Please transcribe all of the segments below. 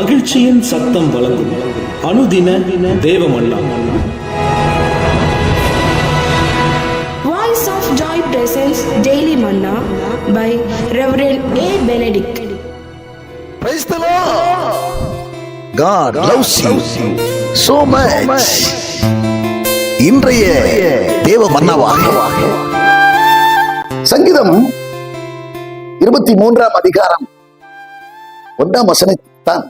மகிழ்ச்சியின் சத்தம் வழங்கும் அனுதின தேவமன்னா. Voice of Joy presents Daily Manna by Reverend A. Benedict. Praise the Lord. God loves you so much. இன்றைய தேவ மன்னாவாக சங்கீதம் 23 அதிகாரம் 1 வசனத்தான்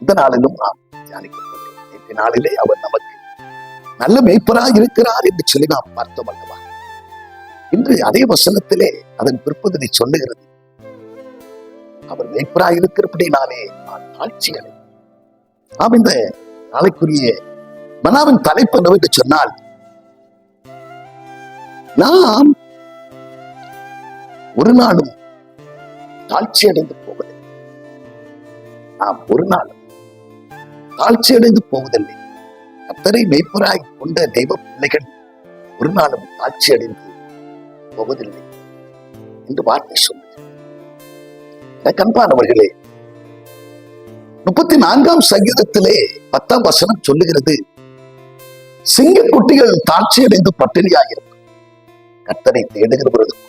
இந்த நாளிலும் நாம் தியானிக்கப்பட்டோம். இந்த நாளிலே அவர் நமக்கு நல்ல மேய்ப்பராக இருக்கிறார் என்று சொல்லி நாம் பார்த்தோம் அல்லவா? இன்று அதே வசனத்திலே அதன் பிற்பகுதி சொல்லுகிறது, அவர் மேய்ப்பராக இருக்கிறபடினாலே நான் தாழ்ச்சி அடைந்தேன். நாம் இந்த நாளைக்குரிய மன்னாவின் தலைப்பு என்னவென்று சொன்னால், நாம் ஒரு நாளும் தாழ்ச்சி அடைந்து போவதில்லை. நாம் ஒரு நாளும் தாழ்ச்சி அடைந்து போவதில்லை. கர்த்தரை மேய்ப்பராய் கொண்ட தெய்வ பிள்ளைகள் ஒரு நாளும் தாழ்ச்சி அடைந்து போவதில்லை என்று வார்த்தை சொல்லுகிறது. கண்பானவர்களே, 34 சங்கீதத்திலே 10 வசனம் சொல்லுகிறது, சிங்கக்குட்டிகள் தாழ்ச்சி அடைந்து பட்டினியாயிருக்கும், கர்த்தரை தேடுகிறவர்களுக்கு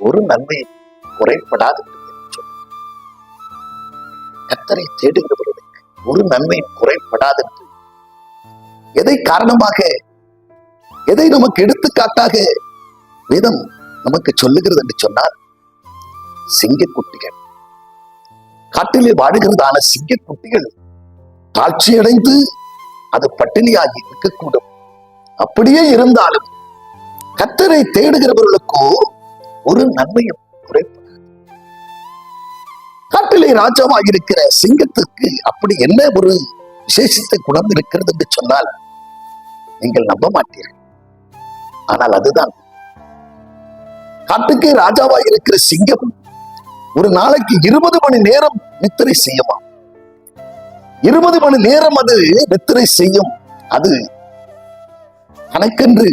ஒரு நன்மை குறைப்படாது. கர்த்தரை தேடுகிறவர்களுக்கு ஒரு நன்மை குறைப்படாது. எதை காரணமாக, எதை நமக்கு எடுத்துக்காட்டாக வேதம் நமக்கு சொல்லுகிறது என்று சொன்னால், சிங்கக்குட்டிகள், காட்டிலே வாடுகிறதான சிங்கக்குட்டிகள் தாழ்ச்சி அடைந்து அது பட்டினியாகி இருக்கக்கூடும். அப்படியே இருந்தாலும் கர்த்தரை தேடுகிறவர்களுக்கோ ஒரு நன்மையும் குறைப்படாது. காட்டிலே ராஜாவாக இருக்கிற சிங்கத்துக்கு அப்படி என்ன ஒரு விசேஷத்தை குணம் இருக்கிறது என்று சொன்னால் நீங்கள் நம்ப மாட்டீர்கள். ஆனால் அதுதான், காட்டுக்கு ராஜாவாக இருக்கிற சிங்கம் ஒரு நாளைக்கு 20 மணி நேரம் நித்திரை செய்யுமா? 20 மணி நேரம் அது நித்திரை செய்யும். அது தனக்கென்று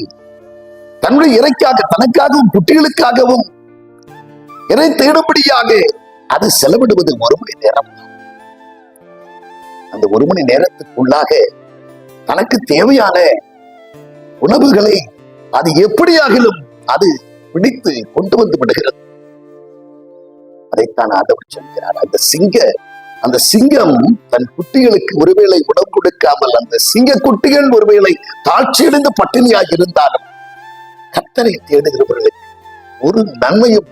தன்னுடைய இறைக்காக, தனக்காகவும் குட்டிகளுக்காகவும் இறை தேடும்படியாக அது செலவிடுவது 1 மணி நேரம். அந்த 1 மணி நேரத்துக்குள்ளாக தனக்கு தேவையான உணவுகளை அது எப்படியாகிலும் அது பிடித்து கொண்டு வந்து விடுகிறது. அதைத்தான் ஆண்டவர் சொல்கிறார், அந்த சிங்கம் தன் குட்டிகளுக்கு ஒருவேளை உணவு கொடுக்காமல், அந்த சிங்க குட்டிகள் ஒருவேளை தாழ்ச்சியடைந்து பட்டினியாக இருந்தாலும் கர்த்தரை தேடுகிறவர்களுக்கு ஒரு நன்மையும்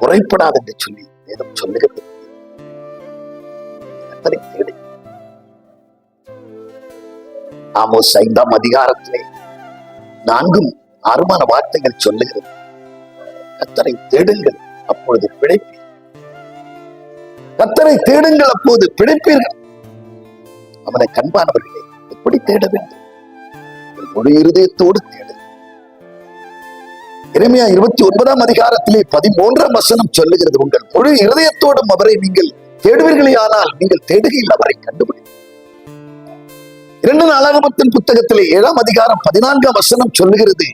குறைப்படாது என்று சொல்லி வேதம் சொல்லுகிறது. கர்த்தரை தேடு. ஆமோஸ் 5 அதிகாரத்திலே 4-6 வார்த்தைகள் சொல்லுகிறது, கர்த்தரை தேடுங்கள் அப்பொழுது பிழைப்பீர்கள். கர்த்தரை தேடுங்கள் அப்போது பிழைப்பீர்கள். அவனை கண்பானவர்களே, எப்படி தேட வேண்டும்? முழு இருதயத்தோடு தேடு. எரேமியா 29 அதிகாரத்திலே 13 வசனம் சொல்லுகிறது, உங்கள் முழு இருதயத்தோடும் அவரை நீங்கள் தேடுவீர்களே, ஆனால் நீங்கள் தேடுகையில் அவரை கண்டுபிடி. 2 நாளாகமத்தின் புத்தகத்திலே 7 அதிகாரம் 14 வசனம் சொல்லுகிறது,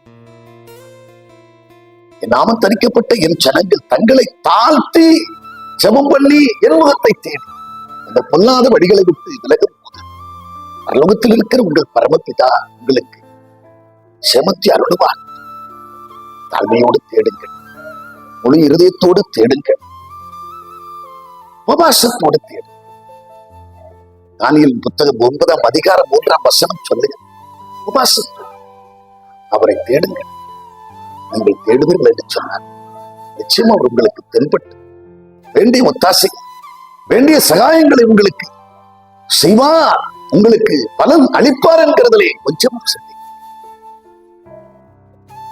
என் நாமம் தரிக்கப்பட்ட என் ஜனங்கள் தங்களை தாழ்த்தி ஜெபம் பண்ணி என் முகத்தை தேடி அந்த பொல்லாத வழிகளை விட்டு விலகும் போது பரலோகத்தில் இருக்கிற உங்கள் பரமபிதா உங்களுக்கு செமத்தி அருளுவார். தாழ்மையோடு தேடுங்கள், முழு இருதயத்தோடு தேடுங்கள், உபவாசத்தோடு தேடுங்கள். தானியேல் புத்தகம் 9 அதிகாரம் 3 வசனம் சொல்லுங்கள், உபவாசத்தோடு அவரை தேடுங்கள். நீங்கள் தேடுவீர்கள் என்று சொன்னார் நிச்சயம் அவர் உங்களுக்கு தென்பட்டு வேண்டிய ஒத்தாசை, வேண்டிய சகாயங்களை உங்களுக்கு செய்வார், உங்களுக்கு பலன் அளிப்பார் என்கிறதிலே கொஞ்சம் சொல்லி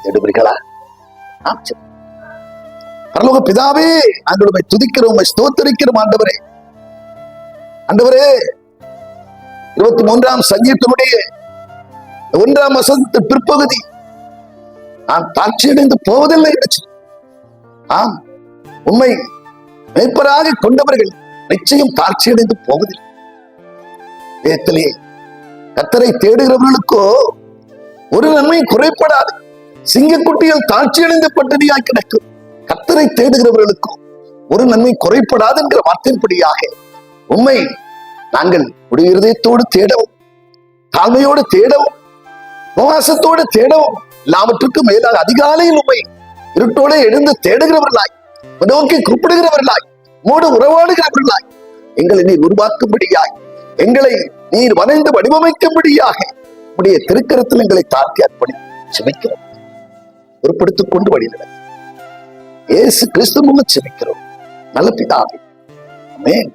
தேடுவீர்களா? பரலோக பிதாவே, நாங்கள் உம்மை துதிக்கிறோம், ஸ்தோத்திரிக்கிறோம். ஆண்டவரே, ஆண்டவரே, 23 சங்கீதத்தினுடைய 1 வசனத்தின் பிற்பகுதி, நான் தாழ்ச்சியடைந்து போவதில்லை என்று. ஆம், உண்மை மேய்ப்பராக கொண்டவர்கள் நிச்சயம் தாழ்ச்சியடைந்து போவதில்லை. வேதத்திலே கர்த்தரை தேடுகிறவர்களுக்கோ ஒரு நன்மை குறைப்படாது. சிங்கக்குட்டிகள் தாழ்ச்சியடைந்து பட்டினியாய் கிடக்கும், கர்த்தரை தேடுகிறவர்களுக்கும் ஒரு நன்மை குறைப்படாது என்கிற வார்த்தையின்படியாக உண்மை நாங்கள் உடைய இருதயத்தோடு தேடவும், தாழ்மையோடு தேடவும், உபவாசத்தோடு தேடவும், எல்லாவற்றுக்கும் மேலாக அதிகாலையில் உண்மை இருட்டோடு எழுந்து தேடுகிறவர்களாய், நோக்கி கூப்பிடுகிறவர்களாய், மூடு உறவாடுகிறவர்களாய் எங்களை நீர் உருவாக்கும்படியாய், எங்களை நீர் வரைந்து வடிவமைக்கும்படியாக உடைய திருக்கரத்தில் எங்களை தாழ்த்தி அர்ப்பணி செபிக்கிறோம். பொறுப்படுத்திக் கொண்டு வழிநடத்த இயேசு கிறிஸ்து மூலம் செபிக்கிறோம் நல்ல பிதாவே. ஆமென்.